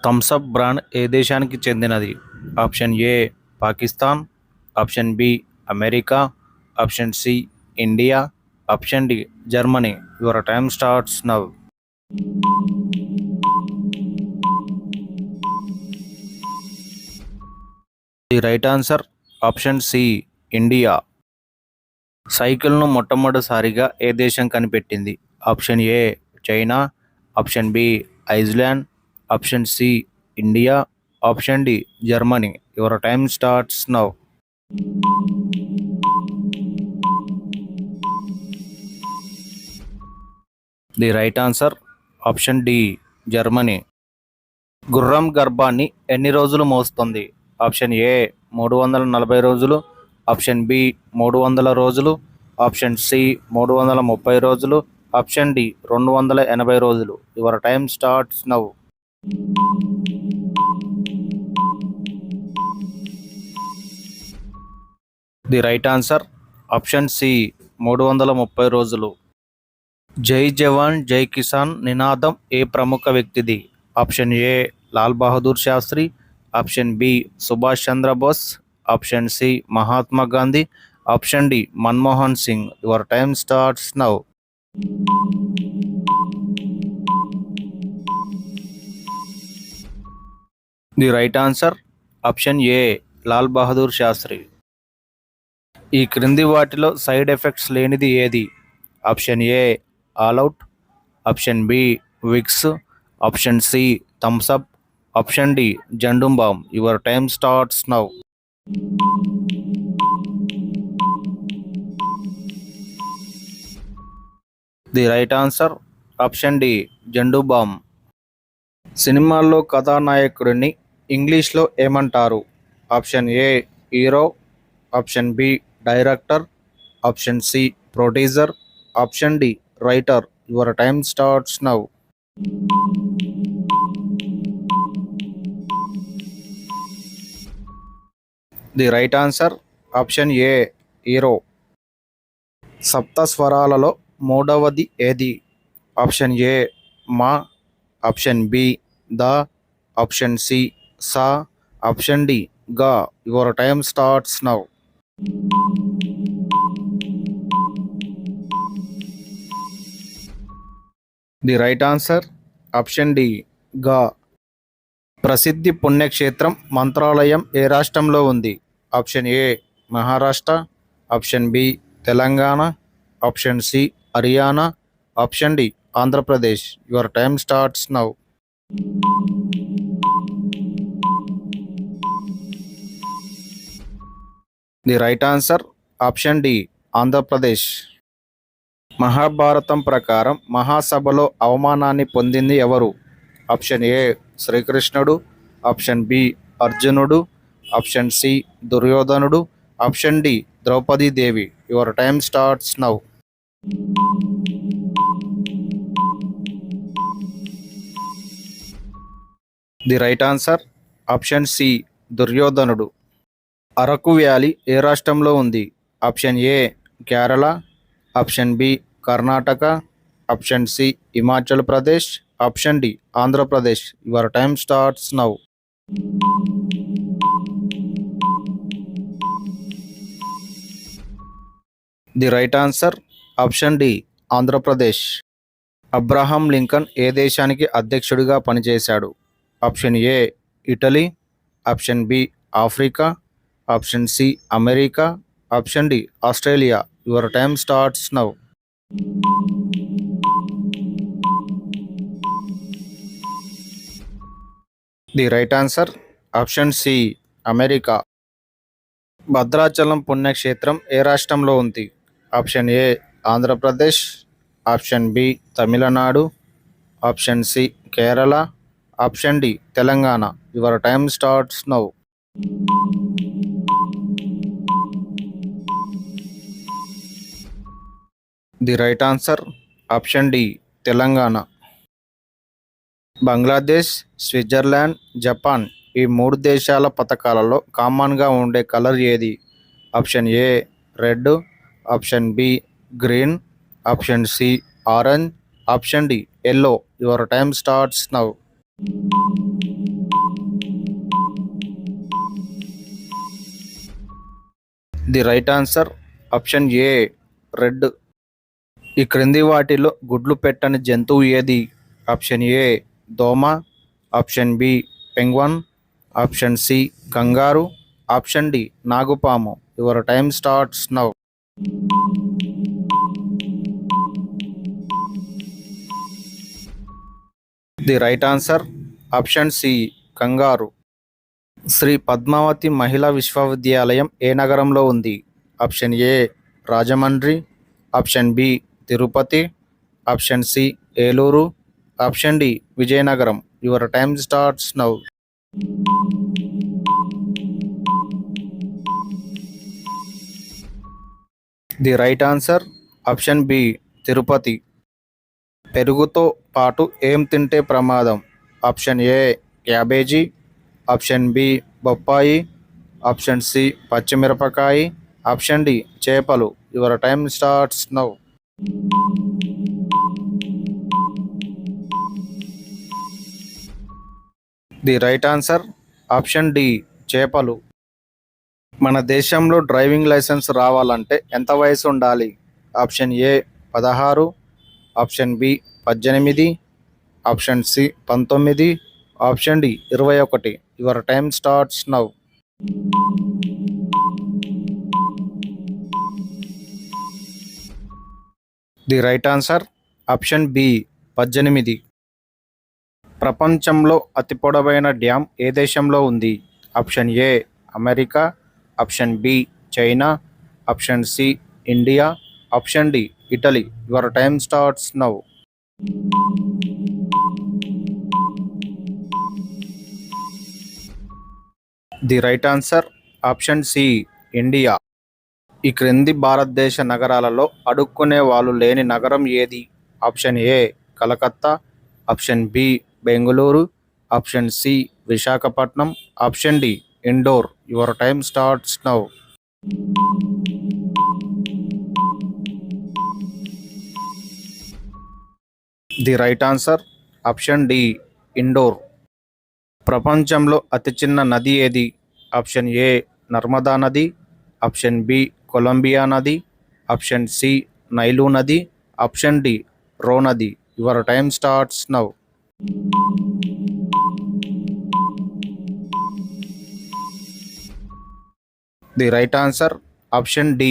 Thums up brand ఏ దేశానికి చెందినది? Option A Pakistan, option B America, option C India, option D Germany. Your time starts now. The right answer option C India. సైకిల్ను మొట్టమొదటిసారిగా ఏ దేశం కనిపెట్టింది? Option A China, option B Iceland, option C India, option D Germany. Your time starts now. The right answer option D Germany. గుర్రం గర్భాన్ని ఎన్ని రోజులు మోస్తుంది? Option A 340 రోజులు, ఆప్షన్ బి 300 రోజులు, ఆప్షన్ సి 330 రోజులు, ఆప్షన్ డి 280 రోజులు. Your time starts now. The right answer option C 330 రోజులు. జై జవాన్ జై కిసాన్ నినాదం ఏ ప్రముఖ వ్యక్తిది? Option A Lal Bahadur Shastri, option B Subhash Chandrabose, option C Mahatma Gandhi, option D Manmohan Singh. Your time starts now. The right answer option A Lal Bahadur Shastri. ఈ క్రింది వాటిలో సైడ్ ఎఫెక్ట్స్ లేనిది ఏది? Option A all out, option B Vicks, option C Thums Up, option D Zandu balm. Your time starts now. The right answer option D Zandu balm. సినిమాల్లో కథానాయకుడిని ఇంగ్లీష్లో ఏమంటారు? Option A hero, option B director, option C producer, option D writer. Your time starts now. The right answer option A hero. సప్త స్వరాలలో మూడవది ఏది? Option A ma, option B dha, option C sa, option D ga. Your time starts now. The right answer option D ga. ప్రసిద్ధి పుణ్యక్షేత్రం మంత్రాలయం ఏ రాష్ట్రంలో ఉంది? Option A Maharashtra, option B Telangana, option C Haryana, option D Andhra Pradesh. Your time starts now. The right answer option D Andhra Pradesh. Mahabharatam ప్రకారం మహాసభలో అవమానాన్ని పొందింది ఎవరు? Option A శ్రీకృష్ణుడు, ఆప్షన్ బి అర్జునుడు, ఆప్షన్ సి దుర్యోధనుడు, ఆప్షన్ డి ద్రౌపదీదేవి. Your time starts now. The right answer option C దుర్యోధనుడు. అరకు వ్యాలీ ఏ రాష్ట్రంలో ఉంది? Option A Kerala, option B Karnataka, option C Himachal Pradesh, option D Andhra Pradesh. Your time starts now. The right answer option D Andhra Pradesh. Abraham Lincoln ఏ దేశానికి అధ్యక్షుడిగా పనిచేశాడు? Option A Italy, option B Africa, option C America, option D Australia. Your time starts now. The right answer option C America. Bhadrachalam పుణ్యక్షేత్రం ఏ రాష్ట్రంలో ఉంది? Option A Andhra Pradesh, option B Tamil Nadu, option C Kerala, option D Telangana. Your time starts now. The right answer option D Telangana. Bangladesh, Switzerland, Japan ఈ మూడు దేశాల పతాకాలలో కామన్గా ఉండే కలర్ ఏది? Option A red, option B green, option C orange, option D yellow. Your time starts now. The right answer option A red. ఈ క్రింది వాటిలో గుడ్లు పెట్టని జంతువు ఏది? ఆప్షన్ ఏ దోమ, option B penguin, option C kangaroo, option D నాగుపాము. Your time starts now. The right answer option C kangaroo. Sri Padmavathi Mahila Visvavidyalayam ఏ నగరంలో ఉంది? Option A Rajahmundry, option B Tirupati, option C Eluru, option D Vizianagaram. Your time starts now. The right answer option B Tirupati. పెరుగుతో పాటు ఏం తింటే ప్రమాదం? Option A cabbage, option B బొప్పాయి, option C పచ్చిమిరపకాయ, ఆప్షన్ డి చేపలు. Your time starts now. The right answer option D చేపలు. మన దేశంలో డ్రైవింగ్ లైసెన్స్ రావాలంటే ఎంత వయసు ఉండాలి? Option A 16, option B 18, option C 19, option D 21. Your time starts now. The right answer option B 18. ప్రపంచంలో అతి పొడవైన డ్యామ్ ఏ దేశంలో ఉంది? Option A America, option B China, option C India, option D Italy. Your time starts now. The right answer option C India. ఈ క్రింది భారతదేశ నగరాలలో అడుక్కునే వాళ్ళు లేని నగరం ఏది? Option A Calcutta, option B Bengaluru, option C Visakhapatnam, option D Indore. Your time starts now. The right answer option D Indore. ప్రపంచంలో అతి చిన్న నది ఏది? ఆప్షన్ ఏ నర్మదా నది, ఆప్షన్ బి కొలంబియా నది, ఆప్షన్ సి నైలు నది, ఆప్షన్ డి రో నది. Your time starts now. The right answer option D